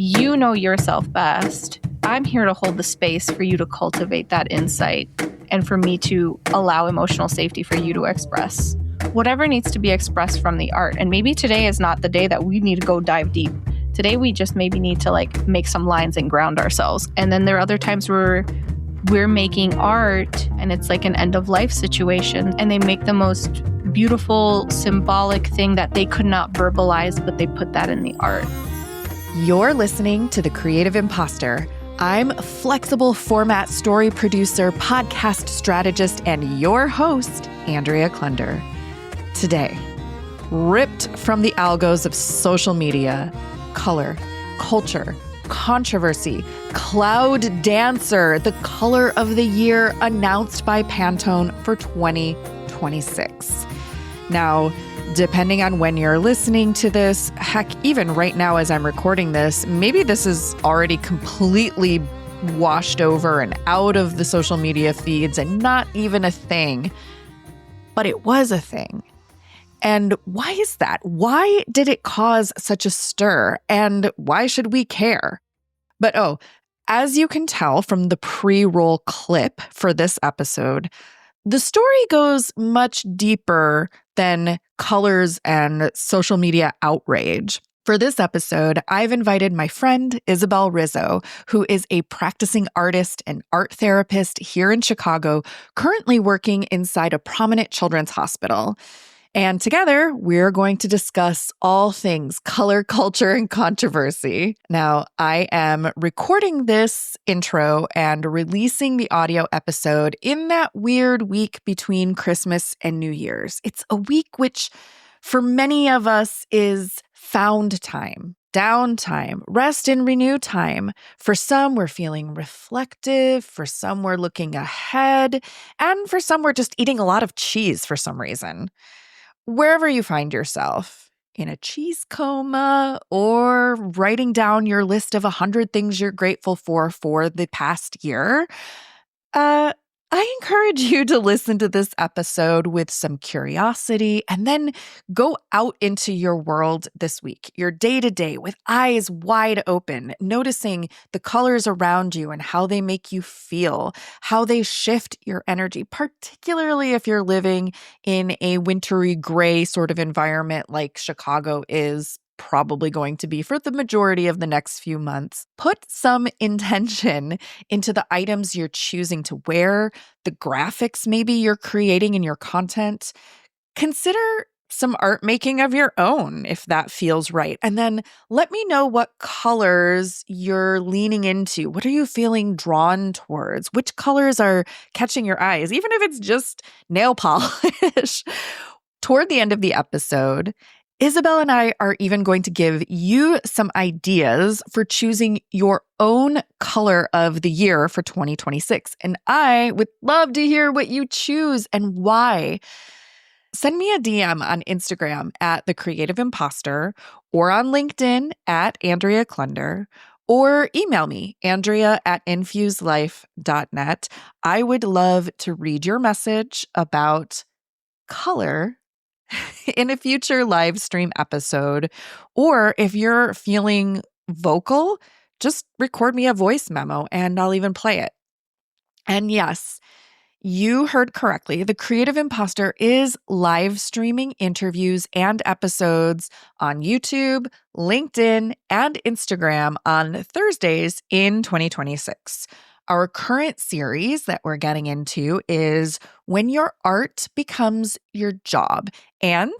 You know yourself best. I'm here to hold the space for you to cultivate that insight and for me to allow emotional safety for you to express whatever needs to be expressed from the art. And maybe today is not the day that we need to go dive deep. Today we just maybe need to make some lines and ground ourselves. And then there are other times where we're making art and it's like an end of life situation and they make the most beautiful symbolic thing that they could not verbalize, but they put that in the art. You're listening to The Creative Imposter. I'm flexible format story producer, podcast strategist, and your host, Andrea Klunder. Today, ripped from the algos of social media, color, culture, controversy, cloud dancer, the color of the year announced by Pantone for 2026. Now, depending on when you're listening to this, heck, even right now as I'm recording this, maybe this is already completely washed over and out of the social media feeds and not even a thing. But it was a thing. And why is that? Why did it cause such a stir? And why should we care? But as you can tell from the pre-roll clip for this episode, the story goes much deeper than colors and social media outrage. For this episode, I've invited my friend, Isabelle Rizo, who is a practicing artist and art therapist here in Chicago, currently working inside a prominent children's hospital. And together, we're going to discuss all things color, culture, and controversy. Now, I am recording this intro and releasing the audio episode in that weird week between Christmas and New Year's. It's a week which, for many of us, is found time, downtime, rest and renew time. For some, we're feeling reflective. For some, we're looking ahead. And for some, we're just eating a lot of cheese for some reason. Wherever you find yourself, in a cheese coma or writing down your list of 100 things you're grateful for the past year, I encourage you to listen to this episode with some curiosity and then go out into your world this week, your day-to-day, with eyes wide open, noticing the colors around you and how they make you feel, how they shift your energy, particularly if you're living in a wintry gray sort of environment like Chicago is probably going to be for the majority of the next few months. Put some intention into the items you're choosing to wear, the graphics maybe you're creating in your content. Consider some art making of your own if that feels right. And then let me know what colors you're leaning into. What are you feeling drawn towards? Which colors are catching your eyes, even if it's just nail polish? Toward the end of the episode, Isabelle and I are even going to give you some ideas for choosing your own color of the year for 2026. And I would love to hear what you choose and why. Send me a DM on Instagram at The Creative Imposter or on LinkedIn at Andrea Klunder, or email me, andrea@infuselife.net. I would love to read your message about color in a future live stream episode. Or if you're feeling vocal, just record me a voice memo and I'll even play it. And yes, you heard correctly. The Creative Imposter is live streaming interviews and episodes on YouTube, LinkedIn, and Instagram on Thursdays in 2026. Our current series that we're getting into is When Your Art Becomes Your Job. And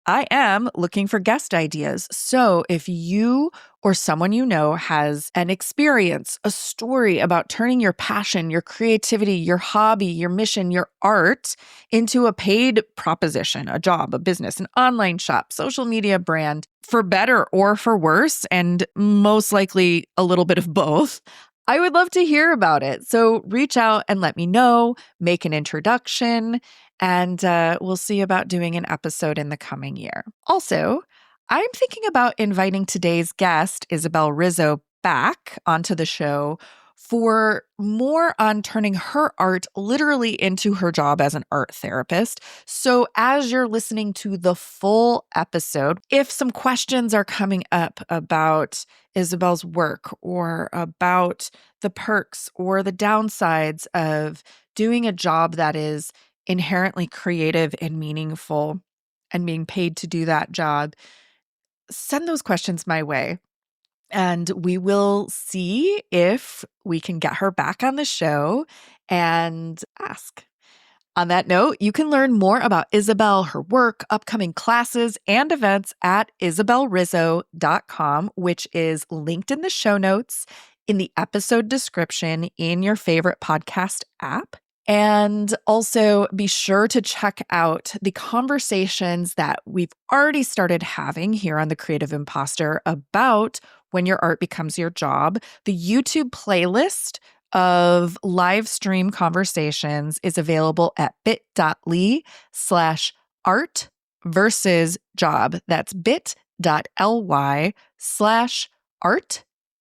I am looking for guest ideas. So if you or someone you know has an experience, a story about turning your passion, your creativity, your hobby, your mission, your art into a paid proposition, a job, a business, an online shop, social media brand, for better or for worse, and most likely a little bit of both, I would love to hear about it. So reach out and let me know, make an introduction, and we'll see about doing an episode in the coming year. Also, I'm thinking about inviting today's guest, Isabelle Rizo, back onto the show for more on turning her art literally into her job as an art therapist. So as you're listening to the full episode, if some questions are coming up about Isabelle's work or about the perks or the downsides of doing a job that is inherently creative and meaningful and being paid to do that job, send those questions my way. And we will see if we can get her back on the show and ask. On that note, you can learn more about Isabelle, her work, upcoming classes, and events at isabellerizo.com, which is linked in the show notes, in the episode description, in your favorite podcast app. And also be sure to check out the conversations that we've already started having here on The Creative Imposter about when your art becomes your job. The YouTube playlist of live stream conversations is available at bit.ly/art versus job. That's bit.ly/art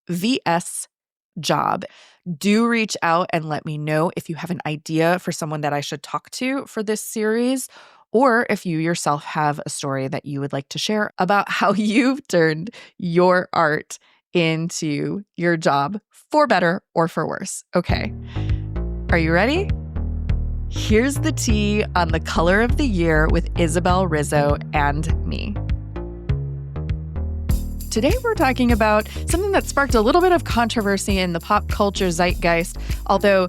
vs job. Do reach out and let me know if you have an idea for someone that I should talk to for this series, or if you yourself have a story that you would like to share about how you've turned your art into your job, for better or for worse. Okay, are you ready? Here's the tea on the color of the year with Isabelle Rizo and me. Today, we're talking about something that sparked a little bit of controversy in the pop culture zeitgeist, although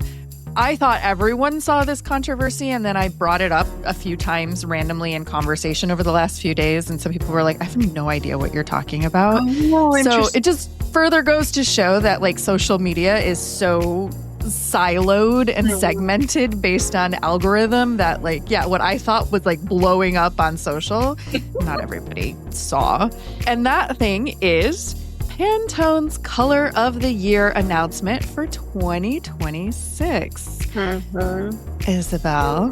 I thought everyone saw this controversy, and then I brought it up a few times randomly in conversation over the last few days, and some people were like, I have no idea what you're talking about. Oh, so it just further goes to show that like social media is so siloed and segmented based on algorithm that like, yeah, what I thought was like blowing up on social, not everybody saw. And that thing is Pantone's Color of the Year announcement for 2026. Isabelle,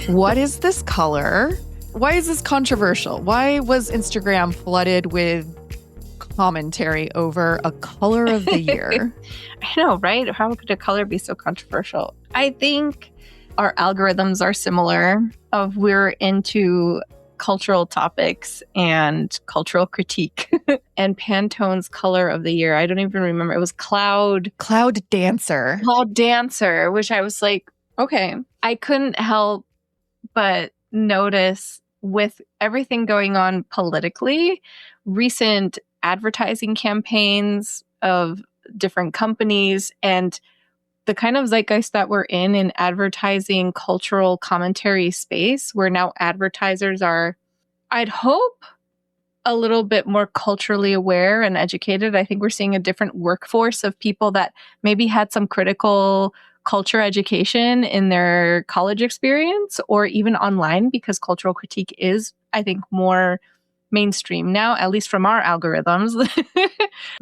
what is this color? Why is this controversial? Why was Instagram flooded with commentary over a color of the year? I know, right? How could a color be so controversial? I think our algorithms are similar. We're into cultural topics and cultural critique. And Pantone's color of the year, I don't even remember. It was Cloud Dancer, which I was like, okay. I couldn't help but notice with everything going on politically, recent advertising campaigns of different companies and the kind of zeitgeist that we're in advertising cultural commentary space, where now advertisers are, I'd hope, a little bit more culturally aware and educated. I think we're seeing a different workforce of people that maybe had some critical culture education in their college experience or even online, because cultural critique is, I think, more mainstream now, at least from our algorithms.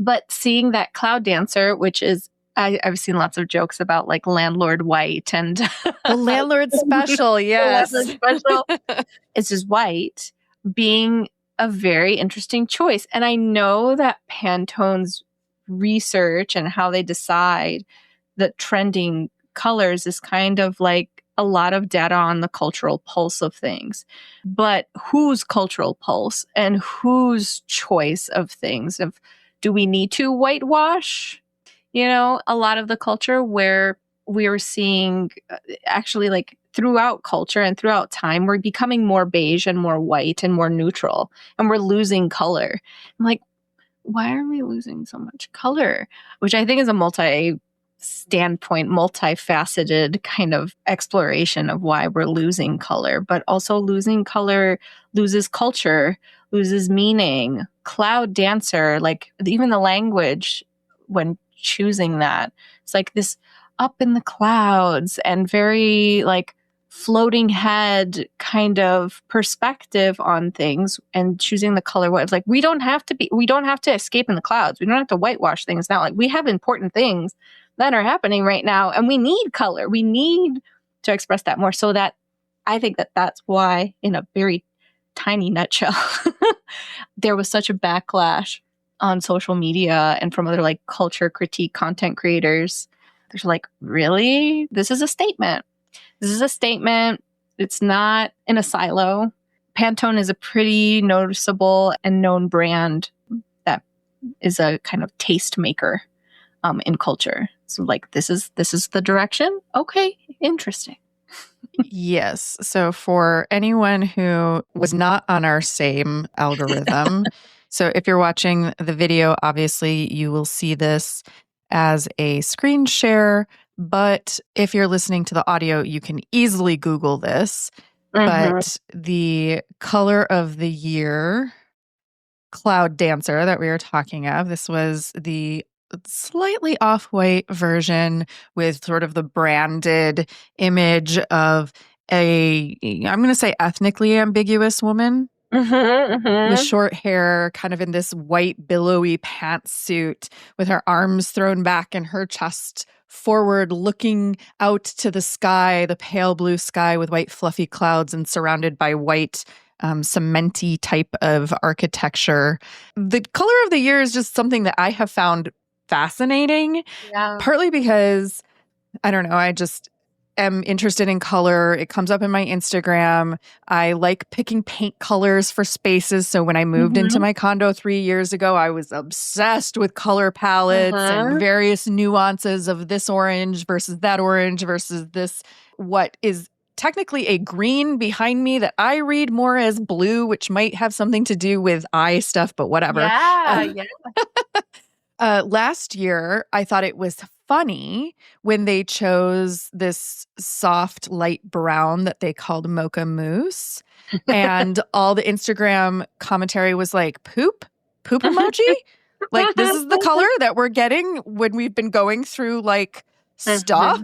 But seeing that Cloud Dancer, which is, I've seen lots of jokes about like Landlord White and the Landlord Special, yes. The Landlord Special. It's just white being a very interesting choice. And I know that Pantone's research and how they decide the trending colors is kind of like a lot of data on the cultural pulse of things. But whose cultural pulse and whose choice of things? Do we need to whitewash, a lot of the culture, where we're seeing actually like throughout culture and throughout time, we're becoming more beige and more white and more neutral, and we're losing color. I'm like, why are we losing so much color? Which I think is a multi-standpoint, multifaceted kind of exploration of why we're losing color, but also losing color loses culture, loses meaning. Cloud Dancer, like even the language when choosing that, it's like this up in the clouds and very like floating head kind of perspective on things, and choosing the color white. It's like, we don't have to escape in the clouds. We don't have to whitewash things now. Like, we have important things that are happening right now, and we need color. We need to express that more. So that I think that's why, in a very tiny nutshell, there was such a backlash on social media and from other like culture critique content creators They're like, really? This is a statement. This is a statement. It's not in a silo. Pantone is a pretty noticeable and known brand that is a kind of taste maker in culture. So like, this is the direction. Okay, interesting. Yes. So for anyone who was not on our same algorithm, so if you're watching the video, obviously you will see this as a screen share. But if you're listening to the audio, you can easily Google this. But the color of the year cloud dancer that we were talking of, this was the slightly off-white version with sort of the branded image of I'm going to say ethnically ambiguous woman with short hair, kind of in this white billowy pantsuit with her arms thrown back and her chest forward, looking out to the sky, the pale blue sky with white fluffy clouds and surrounded by white cementy type of architecture. The color of the year is just something that I have found fascinating, partly because, I don't know, I just am interested in color. It comes up in my Instagram. I like picking paint colors for spaces. So when I moved into my condo 3 years ago, I was obsessed with color palettes and various nuances of this orange versus this, what is technically a green behind me that I read more as blue, which might have something to do with eye stuff, but whatever. Last year, I thought it was funny when they chose this soft light brown that they called mocha mousse. And all the Instagram commentary was like, poop emoji? Like, this is the color that we're getting when we've been going through like stuff.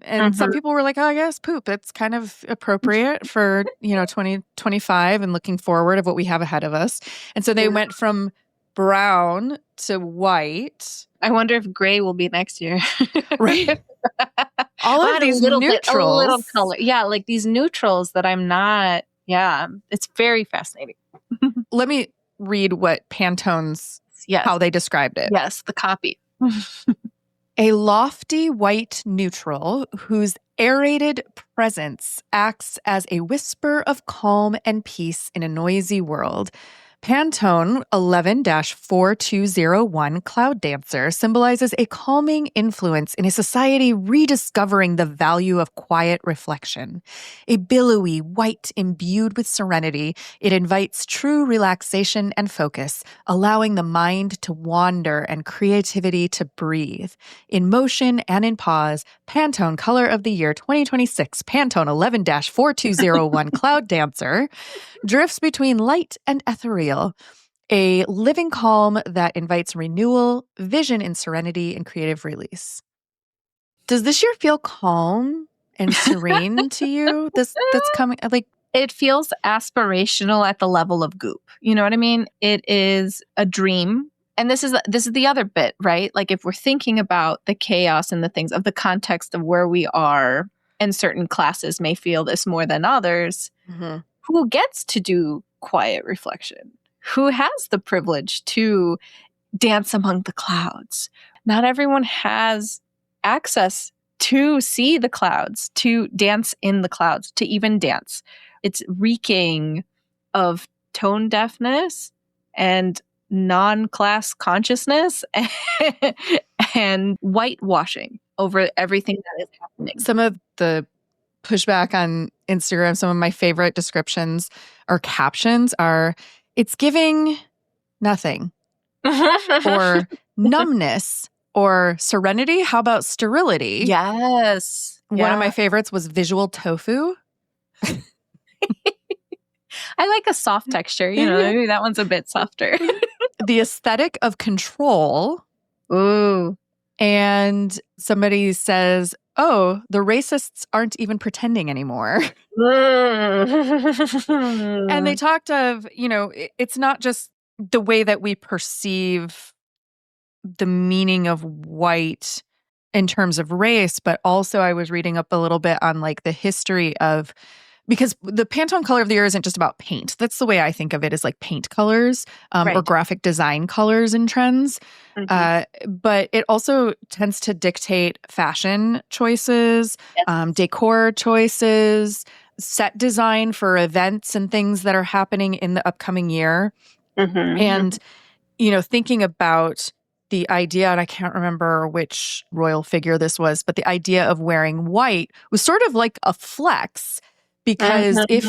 And some people were like, oh, I guess poop. It's kind of appropriate for, 2025 and looking forward of what we have ahead of us. And so they went from brown to white. I wonder if gray will be next year. Right. All of these neutrals. A little color. Yeah, like these neutrals that I'm not. Yeah, it's very fascinating. Let me read what Pantone's, how they described it. Yes, the copy. A lofty white neutral whose aerated presence acts as a whisper of calm and peace in a noisy world. Pantone 11-4201 Cloud Dancer symbolizes a calming influence in a society rediscovering the value of quiet reflection. A billowy white imbued with serenity, it invites true relaxation and focus, allowing the mind to wander and creativity to breathe. In motion and in pause, Pantone Color of the Year 2026, Pantone 11-4201 Cloud Dancer drifts between light and ethereal. A living calm that invites renewal, vision in serenity, and creative release. Does this year feel calm and serene to you? That's coming, like, it feels aspirational at the level of goop. You know what I mean? It is a dream. And this is the other bit, right? Like, if we're thinking about the chaos and the things of the context of where we are, and certain classes may feel this more than others, who gets to do quiet reflection? Who has the privilege to dance among the clouds? Not everyone has access to see the clouds, to dance in the clouds, to even dance. It's reeking of tone deafness and non-class consciousness and whitewashing over everything that is happening. Some of the pushback on Instagram, some of my favorite descriptions or captions are, it's giving nothing or numbness or serenity. How about sterility? Yes. One of my favorites was visual tofu. I like a soft texture. Maybe that one's a bit softer. The aesthetic of control. Ooh. And somebody says, oh, the racists aren't even pretending anymore. And they talked of, it's not just the way that we perceive the meaning of white in terms of race, but also I was reading up a little bit on like the history of Because the Pantone color of the year isn't just about paint. That's the way I think of it, is like paint colors or graphic design colors and trends. But it also tends to dictate fashion choices, decor choices, set design for events and things that are happening in the upcoming year. And, thinking about the idea, and I can't remember which royal figure this was, but the idea of wearing white was sort of like a flex. Because if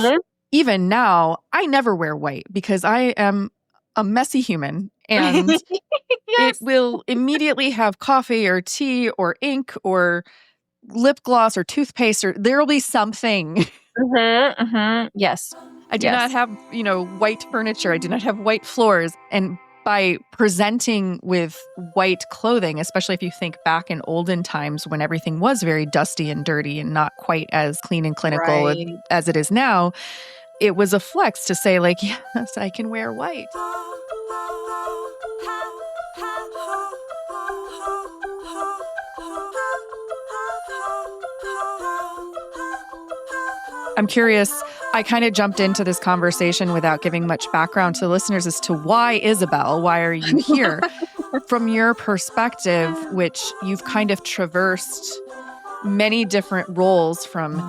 even now, I never wear white because I am a messy human and it will immediately have coffee or tea or ink or lip gloss or toothpaste, or there will be something. Yes. I do not have, white furniture. I do not have white floors. And by presenting with white clothing, especially if you think back in olden times when everything was very dusty and dirty and not quite as clean and clinical as it is now, it was a flex to say like, yes, I can wear white. I'm curious, I kind of jumped into this conversation without giving much background to the listeners as to why, Isabelle, why are you here? From your perspective, which you've kind of traversed many different roles, from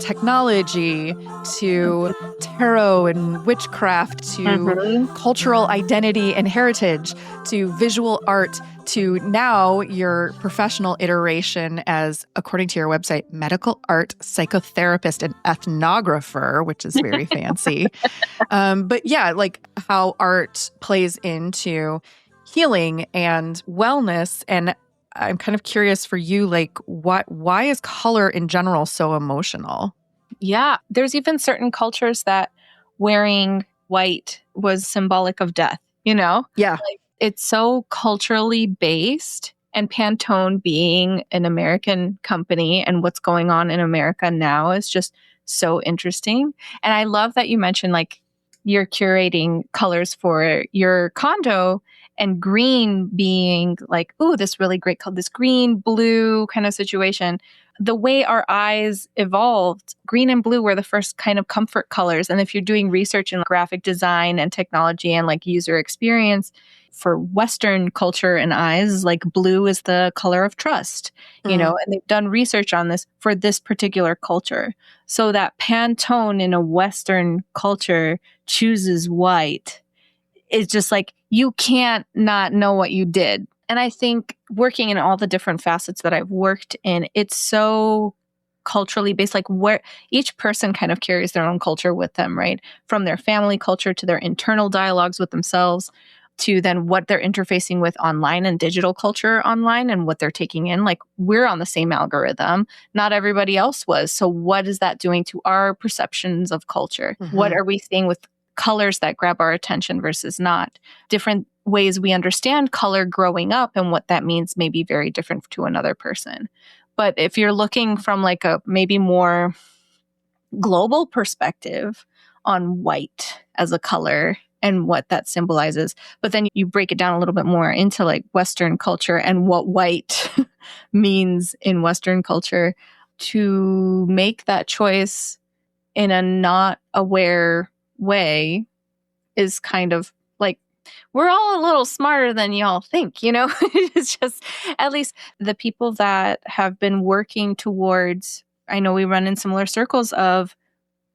technology to tarot and witchcraft to cultural identity and heritage to visual art to now your professional iteration as, according to your website, medical art psychotherapist and ethnographer, which is very fancy. But yeah, like how art plays into healing and wellness. And I'm kind of curious for you, like why is color in general so emotional? Yeah, there's even certain cultures that wearing white was symbolic of death, Yeah. Like, it's so culturally based, and Pantone being an American company and what's going on in America now is just so interesting. And I love that you mentioned like you're curating colors for your condo, and green being like, oh, this really great color, this green, blue kind of situation. The way our eyes evolved, green and blue were the first kind of comfort colors. And if you're doing research in graphic design and technology and like user experience, for Western culture and eyes, like blue is the color of trust, and they've done research on this for this particular culture. So that Pantone in a Western culture chooses white is just like, you can't not know what you did. And I think working in all the different facets that I've worked in, it's so culturally based, like where each person kind of carries their own culture with them, right? From their family culture to their internal dialogues with themselves to then what they're interfacing with online and digital culture online and what they're taking in. Like we're on the same algorithm. Not everybody else was. So what is that doing to our perceptions of culture? What are we seeing with colors that grab our attention versus not? Different ways we understand color growing up and what that means may be very different to another person. But if you're looking from like a maybe more global perspective on white as a color and what that symbolizes, but then you break it down a little bit more into like Western culture and what white means in Western culture, to make that choice in a not aware way is kind of like, we're all a little smarter than y'all think, It's just, at least the people that have been working towards, I know we run in similar circles of,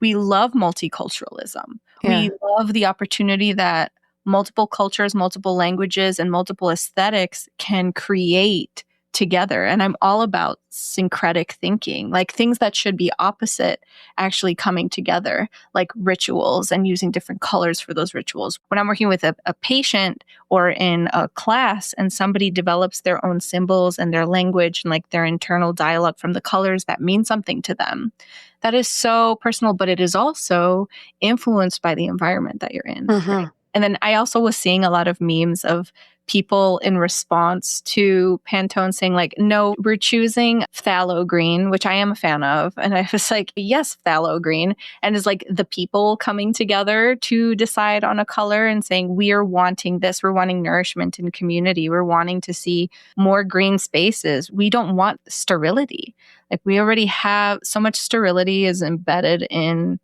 we love multiculturalism. Yeah. We love the opportunity that multiple cultures, multiple languages, and multiple aesthetics can create together. And I'm all about syncretic thinking, like things that should be opposite actually coming together, like rituals and using different colors for those rituals. When I'm working with a patient or in a class and somebody develops their own symbols and their language and like their internal dialogue from the colors that mean something to them, that is so personal, but it is also influenced by the environment that you're in. Right? And then I also was seeing a lot of memes of people in response to Pantone saying like, no, we're choosing phthalo green, which I am a fan of. And I was like, yes, phthalo green. And it's like the people coming together to decide on a color and saying, we are wanting this. We're wanting nourishment and community. We're wanting to see more green spaces. We don't want sterility. Like we already have so much sterility is embedded in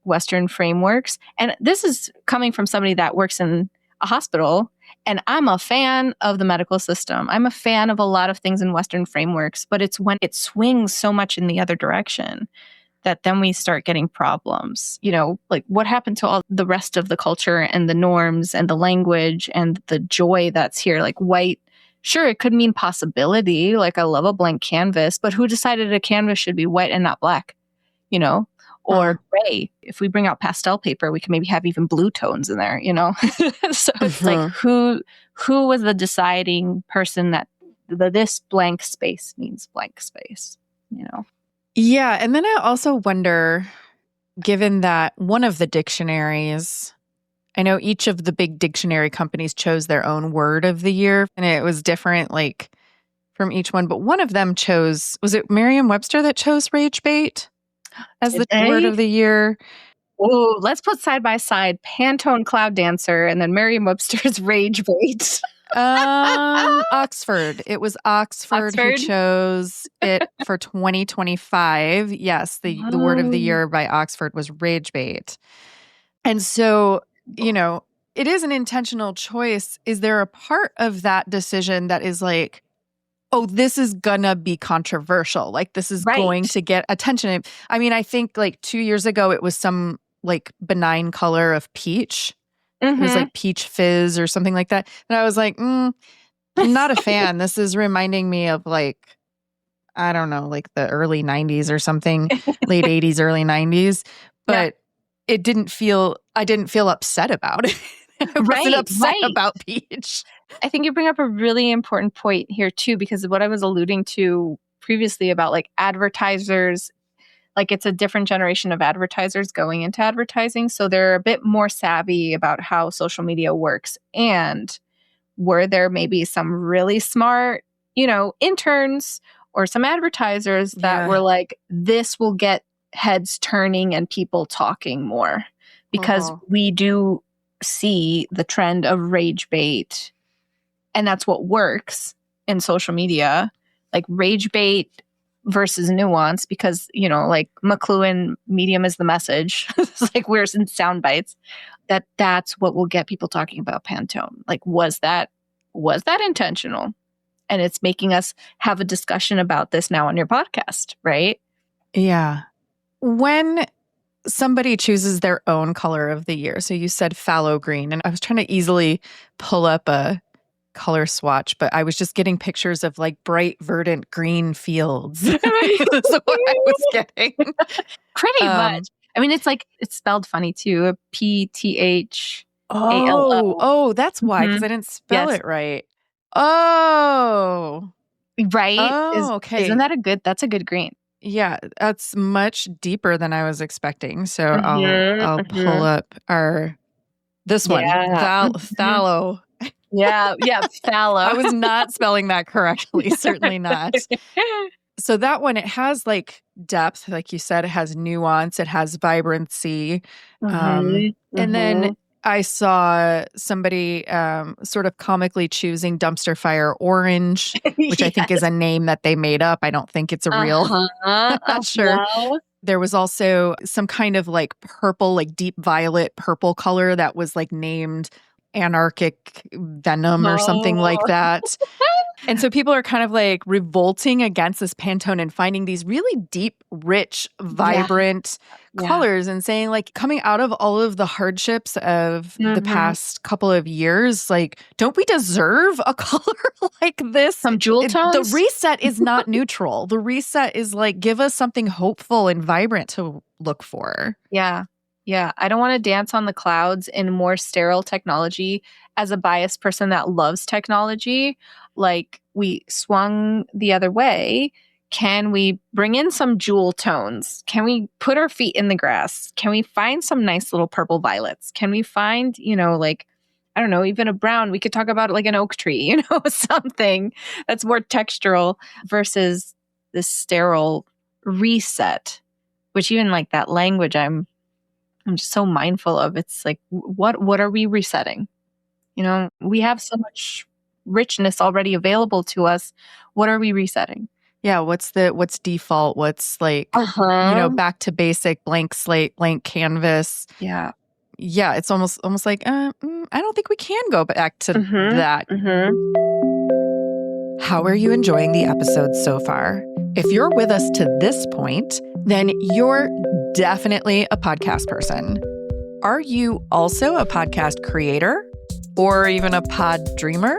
Western frameworks. And this is coming from somebody that works in a hospital. And I'm a fan of the medical system. I'm a fan of a lot of things in Western frameworks, but it's when it swings so much in the other direction that then we start getting problems. You know, like what happened to all the rest of the culture and the norms and the language and the joy that's here? Like white, sure, it could mean possibility. Like I love a blank canvas, but who decided a canvas should be white and not black? You know? Or gray. If we bring out pastel paper, we can maybe have even blue tones in there, you know? So it's like, who was the deciding person that this blank space means blank space, you know? Yeah. And then I also wonder, given that one of the dictionaries, I know each of the big dictionary companies chose their own word of the year, and it was different, like, from each one. But one of them chose, was it Merriam-Webster that chose rage bait as the word of the year? Oh, let's put side by side Pantone Cloud Dancer and then Merriam-Webster's rage bait. Oxford. It was Oxford who chose it for 2025. Yes, the word of the year by Oxford was rage bait. And so, you know, it is an intentional choice. Is there a part of that decision that is like, oh, this is gonna be controversial. Like this is going to get attention. I mean, I think like 2 years ago, it was some like benign color of peach. It was like peach fizz or something like that. And I was like, I'm not a fan. This is reminding me of like, I don't know, like the early 90s or something, late 80s, early 90s. But I didn't feel upset about it. I wasn't upset about peach. I think you bring up a really important point here too, because of what I was alluding to previously about like advertisers, like it's a different generation of advertisers going into advertising. So they're a bit more savvy about how social media works. And were there maybe some really smart, you know, interns or some advertisers that were like, this will get heads turning and people talking more because we do see the trend of rage bait. And that's what works in social media, like rage bait versus nuance, because, you know, like McLuhan medium is the message. It's like we're in sound bites. That's what will get people talking about Pantone. Like, was that intentional? And it's making us have a discussion about this now on your podcast, right? Yeah. When somebody chooses their own color of the year, so you said phthalo green, and I was trying to easily pull up a color swatch, but I was just getting pictures of like bright verdant green fields. That's what I was getting. Pretty much. I mean, it's like, it's spelled funny too. PTHALO. Oh, that's why, because I didn't spell it right. Oh. Right? Oh, okay. Isn't that's a good green. Yeah, that's much deeper than I was expecting. So I'll pull up this one. Phthalo. Yeah, phthalo. I was not spelling that correctly, certainly not. So that one, it has like depth, like you said, it has nuance, it has vibrancy. And then I saw somebody sort of comically choosing dumpster fire orange, which I think is a name that they made up. I don't think it's a real, I'm not sure. There was also some kind of like purple, like deep violet purple color that was like named anarchic venom or something like that. And so people are kind of like revolting against this Pantone and finding these really deep, rich, vibrant colors and saying like, coming out of all of the hardships of the past couple of years, like, don't we deserve a color like this? Some jewel tones? The reset is not neutral. The reset is like, give us something hopeful and vibrant to look for. Yeah. Yeah, I don't want to dance on the clouds in more sterile technology. As a biased person that loves technology, like we swung the other way. Can we bring in some jewel tones? Can we put our feet in the grass? Can we find some nice little purple violets? Can we find, you know, like I don't know, even a brown, we could talk about like an oak tree, something that's more textural versus this sterile reset, which even like that language, I'm just so mindful of. It's like, what are we resetting? We have so much richness already available to us. What are we resetting? Yeah, what's default? What's like, back to basic, blank slate, blank canvas. Yeah. Yeah, it's almost like, I don't think we can go back to that. How are you enjoying the episode so far? If you're with us to this point, then you're definitely a podcast person. Are you also a podcast creator or even a pod dreamer?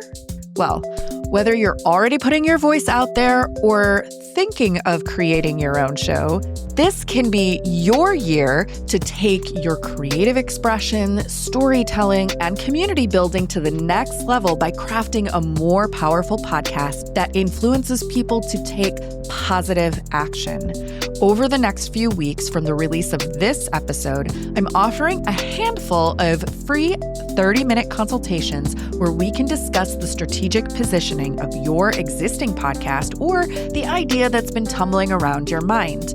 Well, whether you're already putting your voice out there or thinking of creating your own show, this can be your year to take your creative expression, storytelling, and community building to the next level by crafting a more powerful podcast that influences people to take positive action. Over the next few weeks from the release of this episode, I'm offering a handful of free 30-minute consultations where we can discuss the strategic positioning of your existing podcast or the idea that's been tumbling around your mind.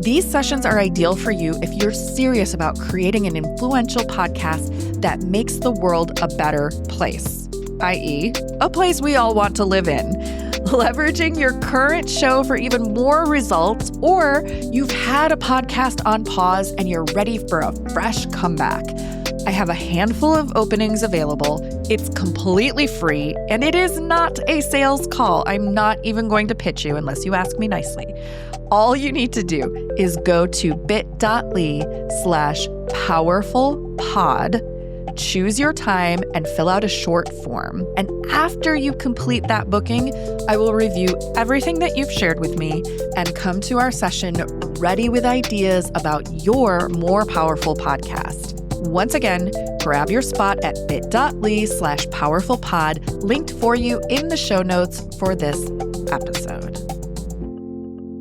These sessions are ideal for you if you're serious about creating an influential podcast that makes the world a better place, i.e., a place we all want to live in. Leveraging your current show for even more results, or you've had a podcast on pause and you're ready for a fresh comeback. I have a handful of openings available. It's completely free, and it is not a sales call. I'm not even going to pitch you unless you ask me nicely. All you need to do is go to bit.ly/powerfulpod, choose your time, and fill out a short form. And after you complete that booking, I will review everything that you've shared with me and come to our session ready with ideas about your more powerful podcast. Once again, grab your spot at bit.ly/powerfulpod, linked for you in the show notes for this episode.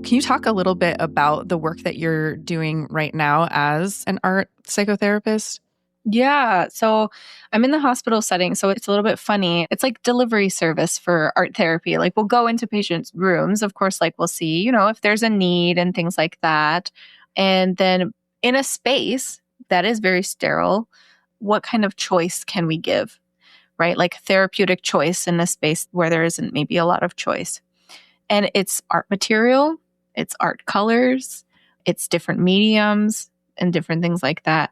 Can you talk a little bit about the work that you're doing right now as an art psychotherapist? Yeah. So I'm in the hospital setting. So it's a little bit funny. It's like delivery service for art therapy. Like we'll go into patients' rooms. Of course, like we'll see, if there's a need and things like that. And then in a space that is very sterile, what kind of choice can we give, right? Like therapeutic choice in a space where there isn't maybe a lot of choice. And it's art material, it's art colors, it's different mediums and different things like that.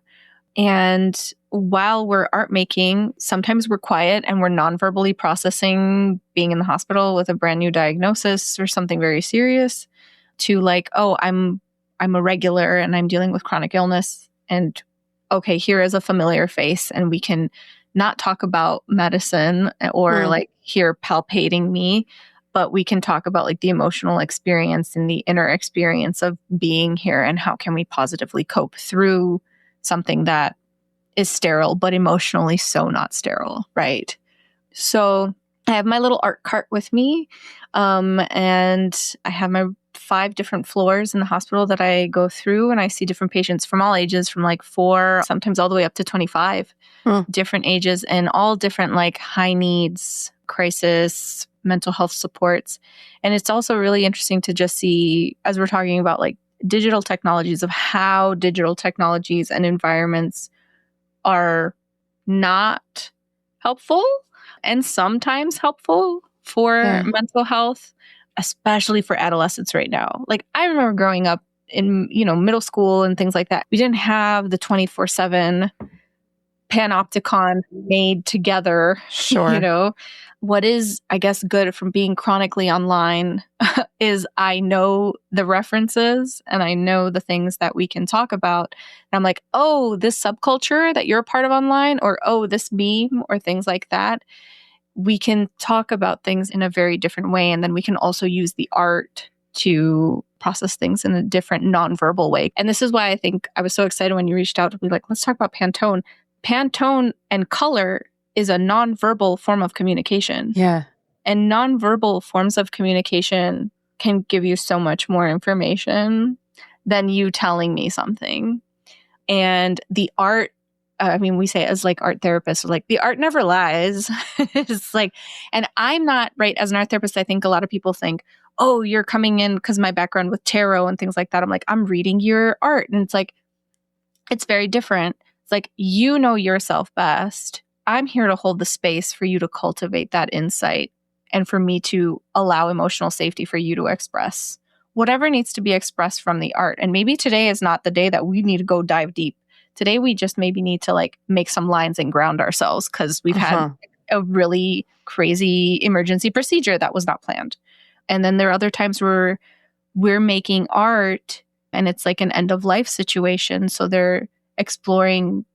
And while we're art making, sometimes we're quiet and we're non-verbally processing being in the hospital with a brand new diagnosis or something very serious to like, oh, I'm a regular and I'm dealing with chronic illness. And okay, here is a familiar face and we can not talk about medicine or like here palpating me, but we can talk about like the emotional experience and the inner experience of being here and how can we positively cope through something that is sterile, but emotionally so not sterile, right? So I have my little art cart with me, and I have my 5 different floors in the hospital that I go through, and I see different patients from all ages, from like 4, sometimes all the way up to 25, different ages, and all different like high needs, crisis, mental health supports. And it's also really interesting to just see, as we're talking about like digital technologies, of how digital technologies and environments are not helpful and sometimes helpful for mental health, especially for adolescents right now. Like I remember growing up in, middle school and things like that. We didn't have the 24/7 panopticon made together. Sure. What is, I guess, good from being chronically online is I know the references and I know the things that we can talk about. And I'm like, oh, this subculture that you're a part of online, or oh, this meme or things like that. We can talk about things in a very different way. And then we can also use the art to process things in a different nonverbal way. And this is why I think I was so excited when you reached out to be like, let's talk about Pantone. Pantone and color is a nonverbal form of communication. Yeah. And nonverbal forms of communication can give you so much more information than you telling me something. And the art I mean, we say as like art therapists, like the art never lies. It's like, and I'm not right as an art therapist. I think a lot of people think, oh, you're coming in because my background with tarot and things like that. I'm like, I'm reading your art. And it's like, it's very different. It's like, you know yourself best. I'm here to hold the space for you to cultivate that insight and for me to allow emotional safety for you to express whatever needs to be expressed from the art. And maybe today is not the day that we need to go dive deep. Today, we just maybe need to like make some lines and ground ourselves because we've had a really crazy emergency procedure that was not planned. And then there are other times where we're making art and it's like an end of life situation. So they're exploring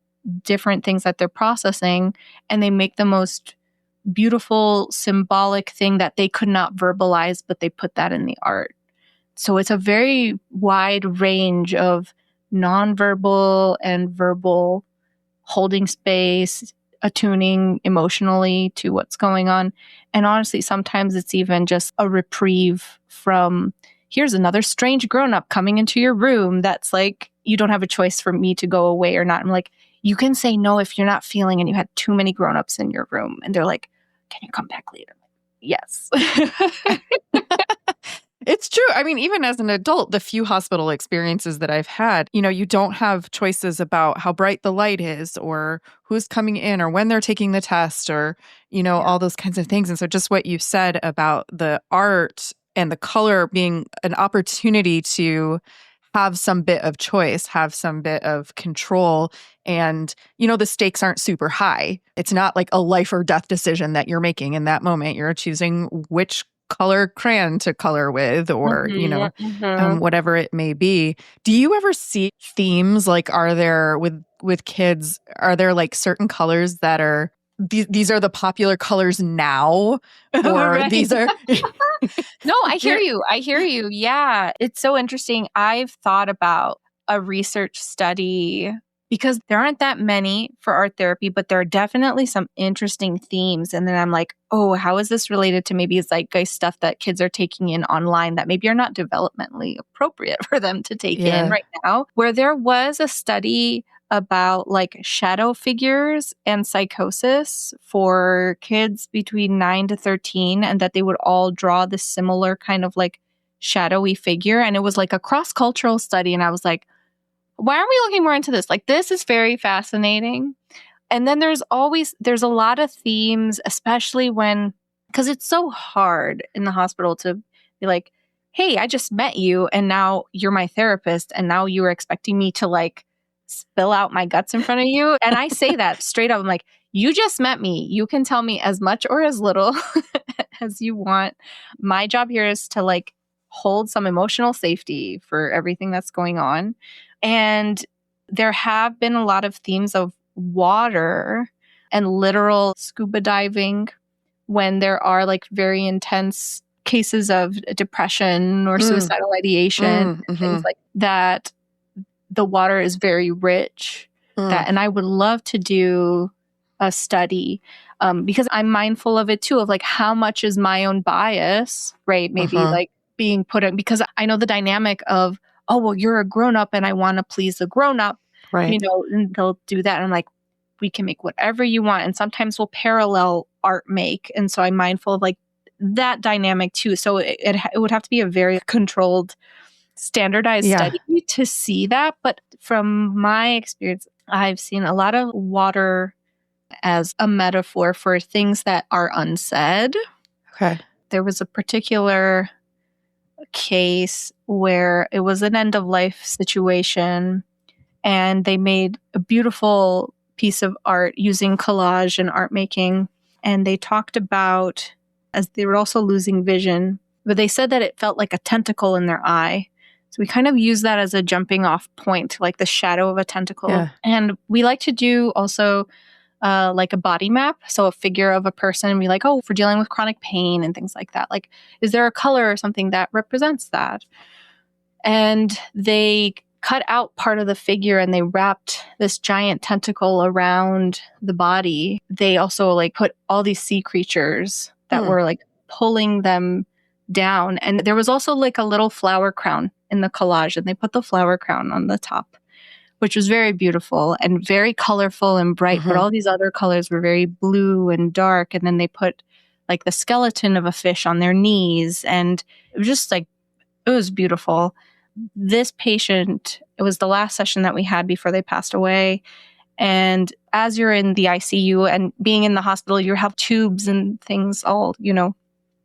different things that they're processing and they make the most beautiful symbolic thing that they could not verbalize, but they put that in the art. So it's a very wide range of nonverbal and verbal holding space, attuning emotionally to what's going on. And honestly, sometimes it's even just a reprieve from, here's another strange grown-up coming into your room that's like, you don't have a choice for me to go away or not. I'm like, you can say no if you're not feeling and you had too many grown-ups in your room. And they're like, can you come back later? Yes. It's true. I mean, even as an adult, the few hospital experiences that I've had, you don't have choices about how bright the light is or who's coming in or when they're taking the test or, all those kinds of things. And so just what you said about the art and the color being an opportunity to have some bit of choice, have some bit of control. And, the stakes aren't super high. It's not like a life or death decision that you're making in that moment. You're choosing which color crayon to color with or, whatever it may be. Do you ever see themes? Like, are there with kids, are there like certain colors that are, these are the popular colors now? Or these are... No, I hear you. Yeah. It's so interesting. I've thought about a research study because there aren't that many for art therapy, but there are definitely some interesting themes. And then I'm like, oh, how is this related to maybe zeitgeist stuff that kids are taking in online that maybe are not developmentally appropriate for them to take in right now? Where there was a study about like shadow figures and psychosis for kids between 9 to 13 and that they would all draw this similar kind of like shadowy figure. And it was like a cross-cultural study. And I was like, why aren't we looking more into this? Like, this is very fascinating. And then there's a lot of themes, especially because it's so hard in the hospital to be like, hey, I just met you and now you're my therapist and now you're expecting me to like spill out my guts in front of you. And I say that straight up. I'm like, you just met me. You can tell me as much or as little as you want. My job here is to like hold some emotional safety for everything that's going on. And there have been a lot of themes of water and literal scuba diving when there are like very intense cases of depression or suicidal ideation, things like that. The water is very rich. And I would love to do a study because I'm mindful of it too, of like how much is my own bias, right? Maybe like being put in, because I know the dynamic of, oh, well, you're a grown-up and I want to please a grown-up, right? And they'll do that. And I'm like, we can make whatever you want. And sometimes we'll parallel art make. And so I'm mindful of like that dynamic too. So it would have to be a very controlled, standardized study to see that. But from my experience, I've seen a lot of water as a metaphor for things that are unsaid. Okay. There was a particular case where it was an end of life situation and they made a beautiful piece of art using collage and art making. And they talked about, as they were also losing vision, but they said that it felt like a tentacle in their eye. So we kind of use that as a jumping off point, like the shadow of a tentacle. Yeah. And we like to do also like a body map. So a figure of a person and be like, oh, for dealing with chronic pain and things like that. Like, is there a color or something that represents that? And they cut out part of the figure and they wrapped this giant tentacle around the body. They also like put all these sea creatures that were like pulling them down. And there was also like a little flower crown in the collage and they put the flower crown on the top, which was very beautiful and very colorful and bright. But all these other colors were very blue and dark. And then they put like the skeleton of a fish on their knees. And it was just like, it was beautiful. This patient, it was the last session that we had before they passed away. And as you're in the ICU and being in the hospital, you have tubes and things all,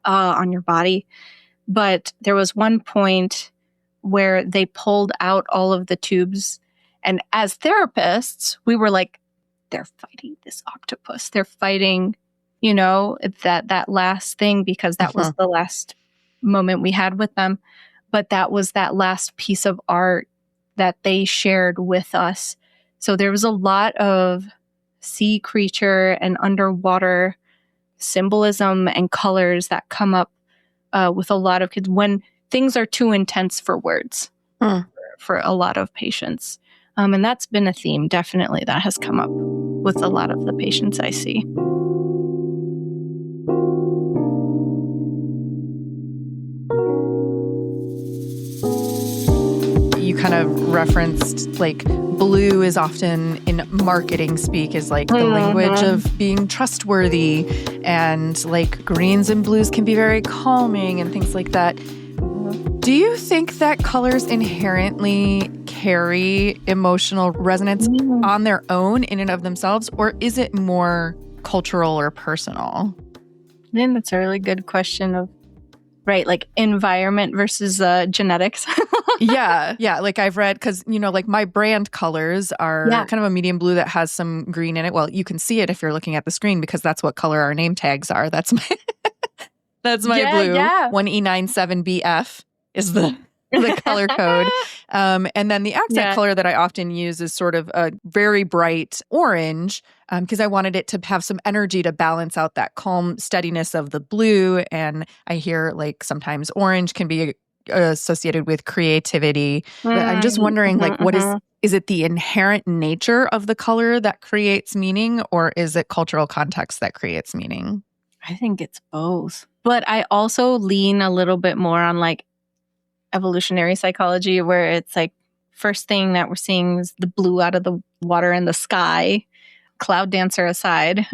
on your body. But there was one point where they pulled out all of the tubes. And as therapists, we were like, they're fighting this octopus. They're fighting, that last thing, because that was the last moment we had with them. But that was that last piece of art that they shared with us. So there was a lot of sea creature and underwater symbolism and colors that come up with a lot of kids when things are too intense for words for a lot of patients. And that's been a theme, definitely, that has come up with a lot of the patients I see. You kind of referenced like blue is often in marketing speak is like the language of being trustworthy, and like greens and blues can be very calming and things like that. Do you think that colors inherently carry emotional resonance on their own in and of themselves, or is it more cultural or personal? I think that's a really good question of, right, like environment versus genetics. Yeah. Like I've read, because, like my brand colors are kind of a medium blue that has some green in it. Well, you can see it if you're looking at the screen because that's what color our name tags are. That's my blue. Yeah. 1E97BF is the color code. And then the accent color that I often use is sort of a very bright orange because I wanted it to have some energy to balance out that calm steadiness of the blue. And I hear like sometimes orange can be associated with creativity. But I'm just wondering, like, what is it the inherent nature of the color that creates meaning, or is it cultural context that creates meaning? I think it's both. But I also lean a little bit more on like evolutionary psychology, where it's like first thing that we're seeing is the blue out of the water and the sky, cloud dancer aside.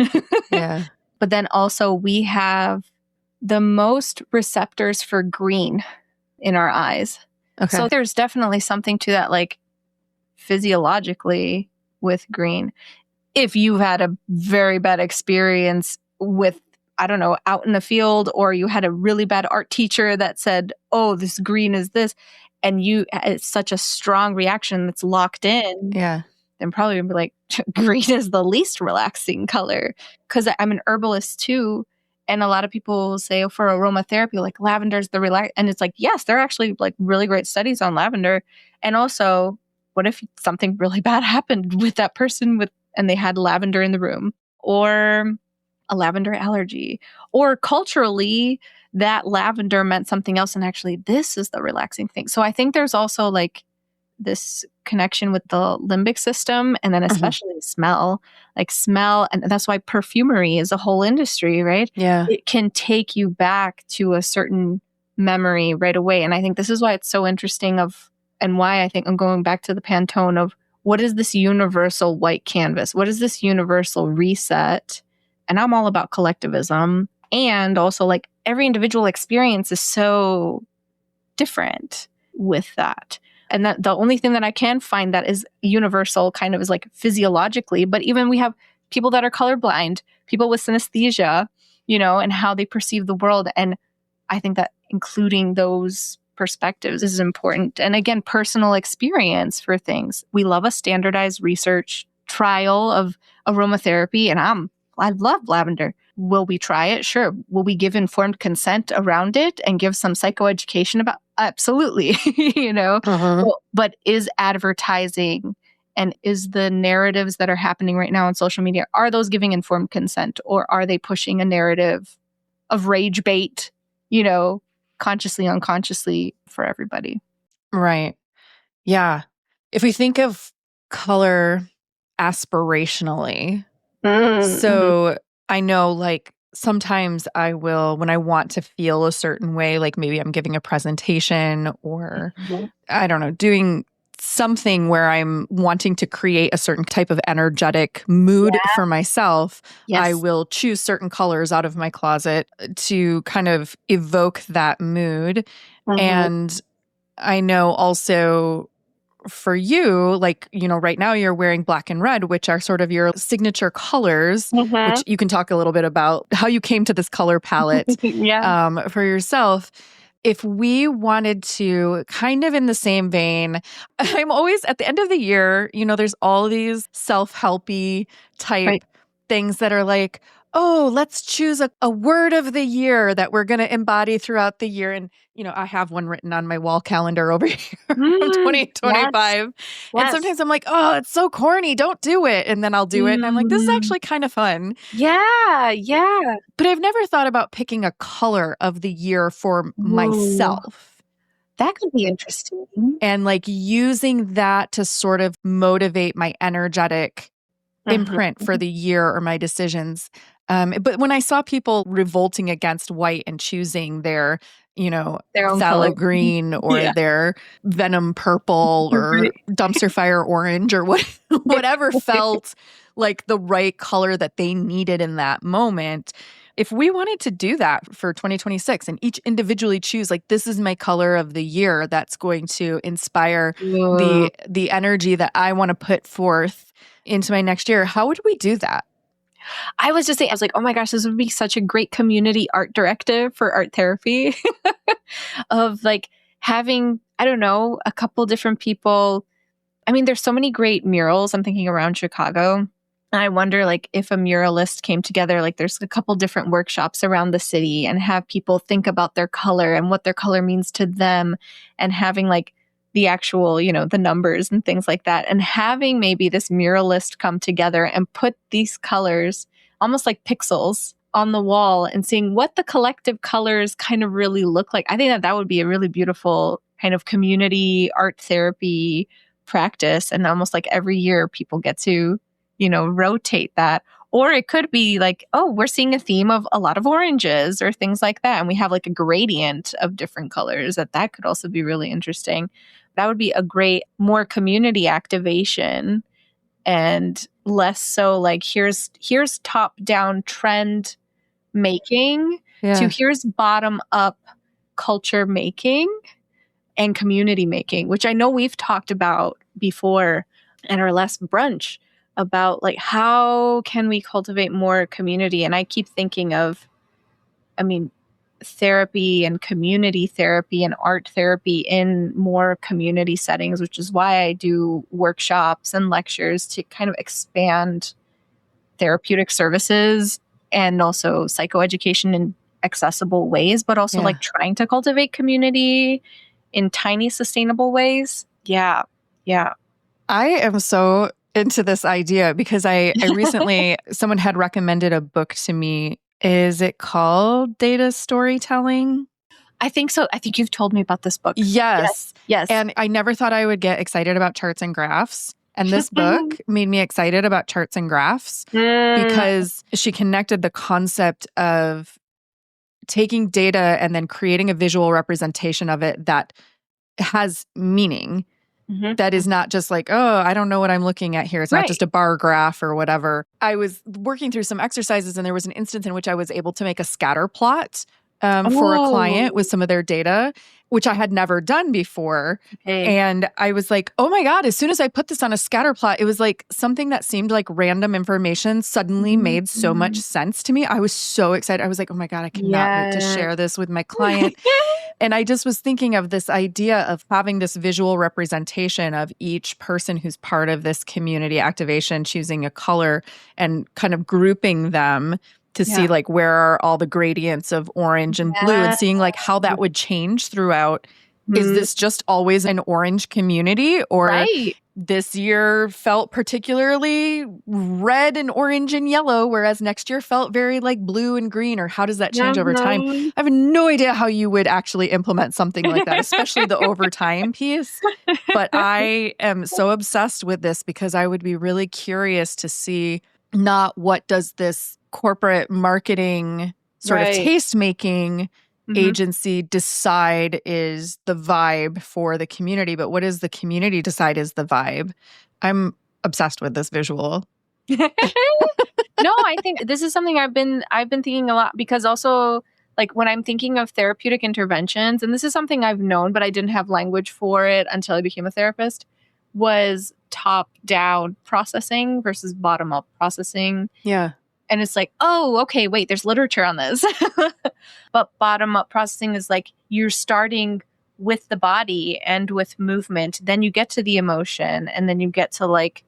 Yeah. But then also we have the most receptors for green in our eyes. Okay. So there's definitely something to that, like physiologically with green. If you've had a very bad experience with, I don't know, out in the field, or you had a really bad art teacher that said, oh, this green is this, and it's such a strong reaction that's locked in, then probably be like, green is the least relaxing color. Because I'm an herbalist too, and a lot of people say, oh, for aromatherapy, like lavender's the relax, and it's like, yes, there are actually like really great studies on lavender. And also, what if something really bad happened with that person and they had lavender in the room, or a lavender allergy, or culturally that lavender meant something else and actually this is the relaxing thing. So I think there's also like this connection with the limbic system, and then especially smell, and that's why perfumery is a whole industry, right? Yeah. It can take you back to a certain memory right away. And I think this is why it's so interesting and why I think I'm going back to the Pantone of what is this universal white canvas? What is this universal reset? And I'm all about collectivism. And also, like, every individual experience is so different with that. And that the only thing that I can find that is universal kind of is like physiologically. But even we have people that are colorblind, people with synesthesia, and how they perceive the world. And I think that including those perspectives is important. And again, personal experience for things. We love a standardized research trial of aromatherapy, and I love lavender. Will we try it? Sure. Will we give informed consent around it and give some psychoeducation about? Absolutely. But is advertising and is the narratives that are happening right now on social media, are those giving informed consent, or are they pushing a narrative of rage bait, consciously, unconsciously for everybody? Right. Yeah. If we think of color aspirationally, so I know, like, sometimes I will, when I want to feel a certain way, like maybe I'm giving a presentation or I don't know, doing something where I'm wanting to create a certain type of energetic mood for myself, I will choose certain colors out of my closet to kind of evoke that mood. And I know also for you, like, you know, right now you're wearing black and red, which are sort of your signature colors, which you can talk a little bit about how you came to this color palette for yourself. If we wanted to, kind of in the same vein, I'm always at the end of the year, you know, there's all these self-helpy type things that are like, oh, let's choose a word of the year that we're going to embody throughout the year. And, you know, I have one written on my wall calendar over here from 2025. And sometimes I'm like, oh, it's so corny. Don't do it. And then I'll do it. And I'm like, this is actually kind of fun. Yeah. But I've never thought about picking a color of the year for myself. That could be interesting. And like using that to sort of motivate my energetic imprint for the year or my decisions. But when I saw people revolting against white and choosing their, you know, their own phthalo color. green or their venom purple or dumpster fire orange or whatever felt like the right color that they needed in that moment. If we wanted to do that for 2026 and each individually choose, like, this is my color of the year that's going to inspire the energy that I want to put forth into my next year, how would we do that? I was just saying, I was like, oh my gosh, this would be such a great community art directive for art therapy of like having, I don't know, a couple different people. I mean, there's so many great murals. I'm thinking around Chicago. And I wonder like if a muralist came together, like there's a couple different workshops around the city and have people think about their color and what their color means to them and having like the actual, you know, the numbers and things like that. And having maybe this muralist come together and put these colors almost like pixels on the wall and seeing what the collective colors kind of really look like. I think that would be a really beautiful kind of community art therapy practice. And almost like every year people get to, you know, rotate that. Or it could be like, oh, we're seeing a theme of a lot of oranges or things like that. And we have like a gradient of different colors that could also be really interesting. That would be a great, more community activation and less so like here's top-down trend making to here's bottom-up culture making and community making, which I know we've talked about before at our last brunch about like how can we cultivate more community. And I keep thinking of, I mean, therapy and community therapy and art therapy in more community settings, which is why I do workshops and lectures to kind of expand therapeutic services and also psychoeducation in accessible ways, but also like trying to cultivate community in tiny, sustainable ways. Yeah. I am so into this idea because I recently, someone had recommended a book to me. Is it called Data Storytelling? I think so. I think you've told me about this book. Yes. Yes. And I never thought I would get excited about charts and graphs. And this book made me excited about charts and graphs because she connected the concept of taking data and then creating a visual representation of it that has meaning. That is not just like, oh, I don't know what I'm looking at here. It's not just a bar graph or whatever. I was working through some exercises and there was an instance in which I was able to make a scatter plot for a client with some of their data, which I had never done before. And I was like, oh my God, as soon as I put this on a scatter plot, it was like something that seemed like random information suddenly made so much sense to me. I was so excited. I was like, oh my God, I cannot wait to share this with my client. And I just was thinking of this idea of having this visual representation of each person who's part of this community activation, choosing a color and kind of grouping them to see like where are all the gradients of orange and blue and seeing like how that would change throughout. Is this just always an orange community or this year felt particularly red and orange and yellow, whereas next year felt very like blue and green, or how does that change over time? I have no idea how you would actually implement something like that, especially the overtime piece. But I am so obsessed with this because I would be really curious to see not what does this corporate marketing sort of taste making agency decide is the vibe for the community, but what does the community decide is the vibe? I'm obsessed with this visual. No, I think this is something I've been thinking a lot, because also like when I'm thinking of therapeutic interventions, and this is something I've known, but I didn't have language for it until I became a therapist, was top-down processing versus bottom-up processing. Yeah. And it's like, oh, okay, wait, there's literature on this. But bottom-up processing is like you're starting with the body and with movement, then you get to the emotion, and then you get to like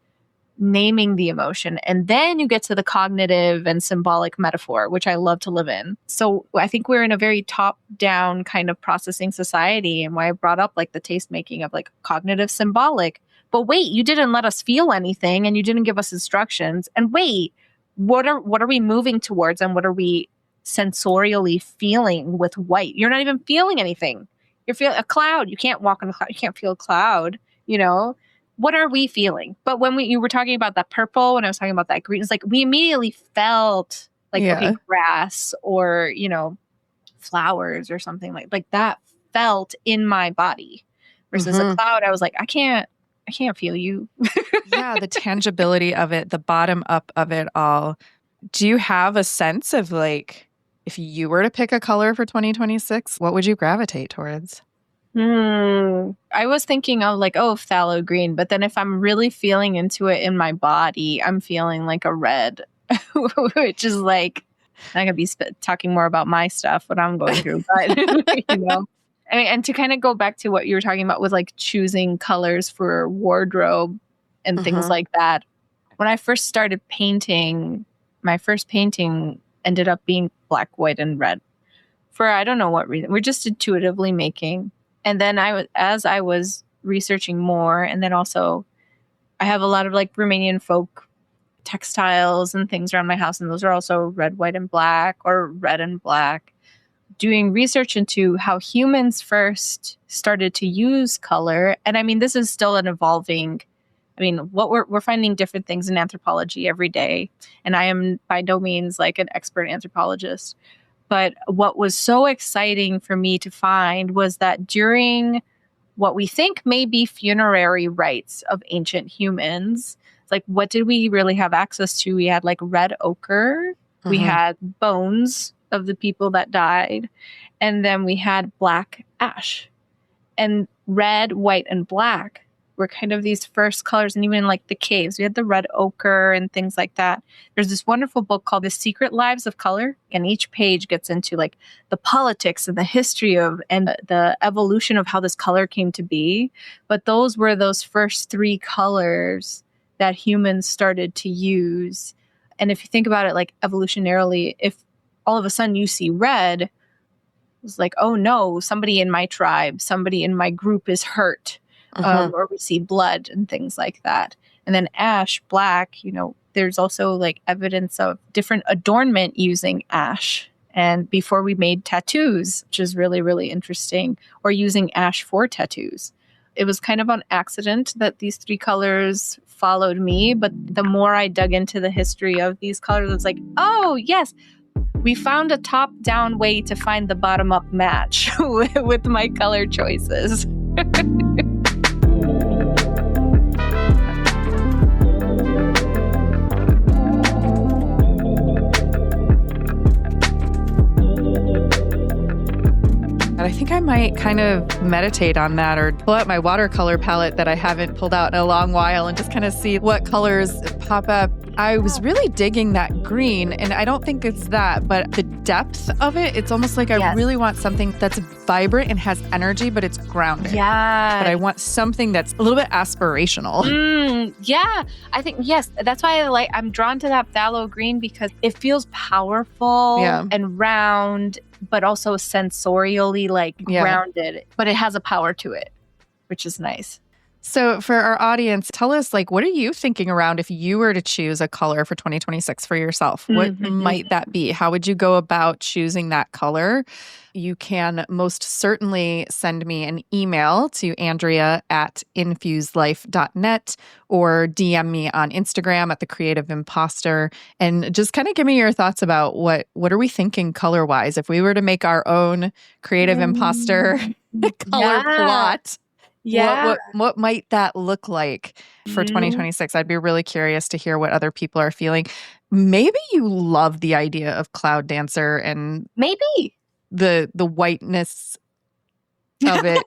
naming the emotion, and then you get to the cognitive and symbolic metaphor, which I love to live in. So I think we're in a very top-down kind of processing society, and why I brought up like the taste making of like cognitive symbolic. But wait, you didn't let us feel anything, and you didn't give us instructions. And wait, what are we moving towards, and what are we sensorially feeling with white? You're not even feeling anything. You're feeling a cloud. You can't walk on a cloud. You can't feel a cloud, you know? What are we feeling? But when you were talking about that purple, when I was talking about that green, it's like we immediately felt like, okay, grass or, you know, flowers or something like that felt in my body versus a cloud. I was like, I can't feel you. Yeah, the tangibility of it, the bottom up of it all. Do you have a sense of like, if you were to pick a color for 2026, what would you gravitate towards? I was thinking of like, oh, phthalo green. But then if I'm really feeling into it in my body, I'm feeling like a red, which is like, I'm going to be talking more about my stuff, what I'm going through. But, you know, I mean, and to kind of go back to what you were talking about with like choosing colors for wardrobe and things like that. When I first started painting, my first painting ended up being black, white, and red for I don't know what reason. We're just intuitively making. And then as I was researching more, and then also I have a lot of like Romanian folk textiles and things around my house, and those are also red, white, and black, or red and black. Doing research into how humans first started to use color. And I mean, this is still an evolving, I mean, what we're finding different things in anthropology every day. And I am by no means like an expert anthropologist. But what was so exciting for me to find was that during what we think may be funerary rites of ancient humans, it's like, what did we really have access to? We had like red ochre, we had bones of the people that died, and then we had black ash. And red, white, and black were kind of these first colors. And even in like the caves, we had the red ochre and things like that. There's this wonderful book called The Secret Lives of Color. And each page gets into like the politics and the history of and the evolution of how this color came to be. But those were those first three colors that humans started to use. And if you think about it like evolutionarily, if all of a sudden you see red, it's like, oh no, somebody in my tribe, somebody in my group is hurt. Or we see blood and things like that. And then ash, black, you know, there's also like evidence of different adornment using ash. And before we made tattoos, which is really, really interesting, or using ash for tattoos. It was kind of on accident that these three colors followed me. But the more I dug into the history of these colors, it's like, oh, yes, we found a top-down way to find the bottom-up match with my color choices. I think I might kind of meditate on that, or pull out my watercolor palette that I haven't pulled out in a long while and just kind of see what colors pop up. I was really digging that green, and I don't think it's that, but the depth of it, it's almost like I really want something that's vibrant and has energy, but it's grounded. Yeah. But I want something that's a little bit aspirational. Yeah. I think, yes, that's why I'm drawn to that phthalo green, because it feels powerful and round, but also sensorially grounded, but it has a power to it, which is nice. So for our audience, tell us, like, what are you thinking around if you were to choose a color for 2026 for yourself? What might that be? How would you go about choosing that color? You can most certainly send me an email to andrea@infusedlife.net or DM me on Instagram at The Creative Imposter, and just kind of give me your thoughts about what are we thinking color-wise? If we were to make our own Creative Imposter color plot, what might that look like for 2026? I'd be really curious to hear what other people are feeling. Maybe you love the idea of Cloud Dancer and maybe the whiteness of it.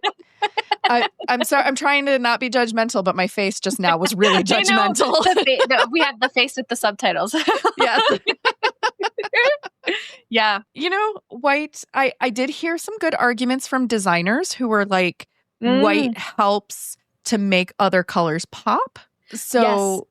I'm sorry. I'm trying to not be judgmental, but my face just now was really judgmental. We had the face with the subtitles. Yes. Yeah. You know, white, I did hear some good arguments from designers who were like, white helps to make other colors pop. So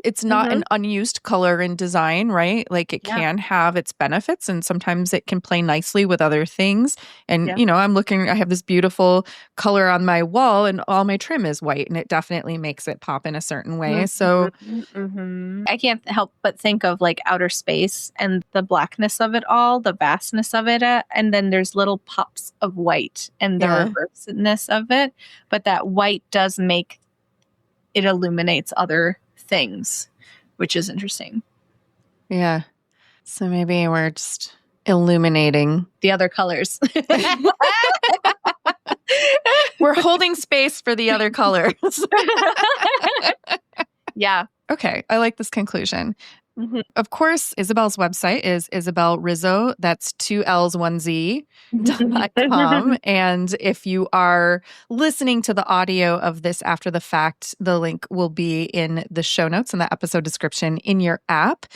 it's not an unused color in design, right? Like it can have its benefits, and sometimes it can play nicely with other things. And, you know, I have this beautiful color on my wall and all my trim is white, and it definitely makes it pop in a certain way. So I can't help but think of like outer space and the blackness of it all, the vastness of it. And then there's little pops of white and the reverseness of it. But that white does make it illuminates other things, which is interesting. Yeah. So maybe we're just illuminating the other colors. We're holding space for the other colors. Yeah. Okay. I like this conclusion. Of course, Isabelle's website is Isabelle Rizo. That's 2 L's, 1 Z.com. And if you are listening to the audio of this after the fact, the link will be in the show notes and the episode description in your app.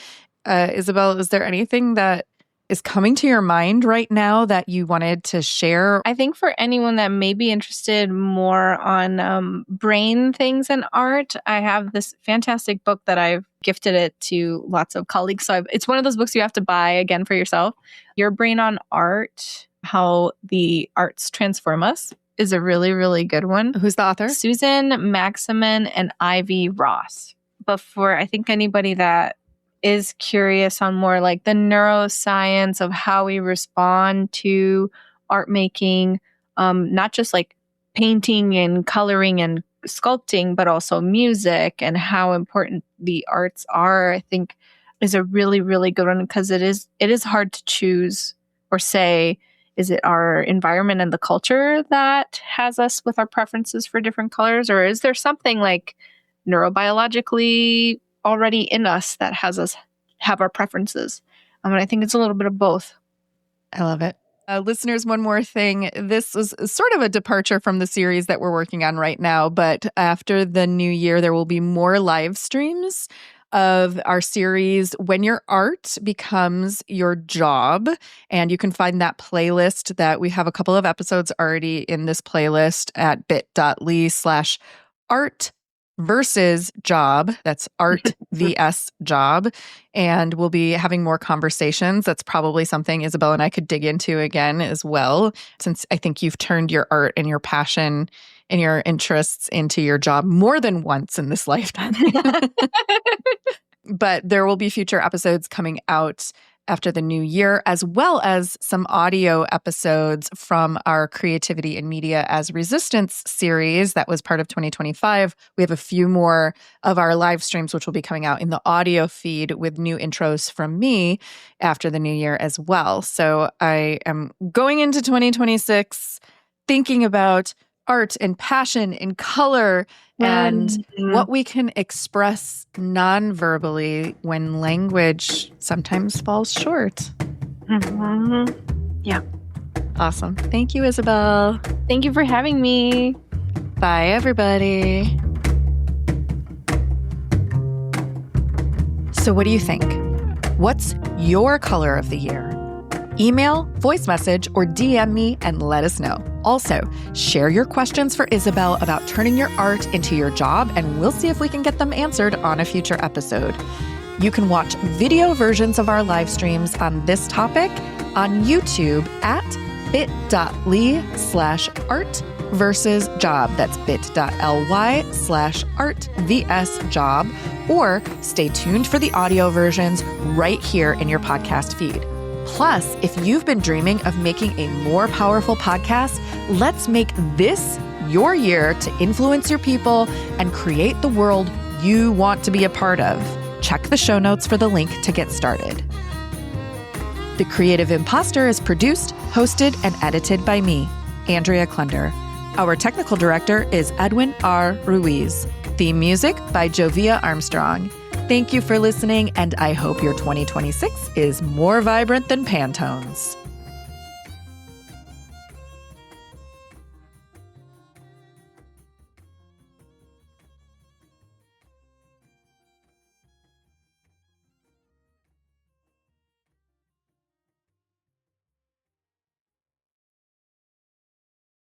Isabelle, is there anything that is coming to your mind right now that you wanted to share? I think for anyone that may be interested more on brain things and art, I have this fantastic book that I've gifted it to lots of colleagues. So it's one of those books you have to buy again for yourself. Your Brain on Art, How the Arts Transform Us is a really, really good one. Who's the author? Susan Magsamen and Ivy Ross. But for, I think, anybody that is curious on more like the neuroscience of how we respond to art making, not just like painting and coloring and sculpting, but also music and how important the arts are, I think is a really, really good one, because it is hard to choose or say, is it our environment and the culture that has us with our preferences for different colors, or is there something like neurobiologically already in us that has us have our preferences? And I think it's a little bit of both. I love it. Listeners, one more thing. This was sort of a departure from the series that we're working on right now, but after the new year, there will be more live streams of our series, When Your Art Becomes Your Job. And you can find that playlist that we have a couple of episodes already in this playlist at bit.ly/art versus job. That's art vs job. And we'll be having more conversations. That's probably something Isabelle and I could dig into again as well, since I think you've turned your art and your passion and your interests into your job more than once in this lifetime. But there will be future episodes coming out after the new year, as well as some audio episodes from our Creativity and Media as Resistance series that was part of 2025. We have a few more of our live streams, which will be coming out in the audio feed with new intros from me after the new year as well. So I am going into 2026 thinking about art and passion and color and what we can express non-verbally when language sometimes falls short. Yeah. Awesome. Thank you, Isabelle. Thank you for having me. Bye, everybody. So what do you think? What's your color of the year? Email, voice message, or DM me and let us know. Also, share your questions for Isabelle about turning your art into your job, and we'll see if we can get them answered on a future episode. You can watch video versions of our live streams on this topic on YouTube at bit.ly/art versus job. That's bit.ly/artvsjob, or stay tuned for the audio versions right here in your podcast feed. Plus, if you've been dreaming of making a more powerful podcast, let's make this your year to influence your people and create the world you want to be a part of. Check the show notes for the link to get started. The Creative Imposter is produced, hosted, and edited by me, Andrea Klunder. Our technical director is Edwin R. Ruiz. Theme music by Jovia Armstrong. Thank you for listening, and I hope your 2026 is more vibrant than Pantones.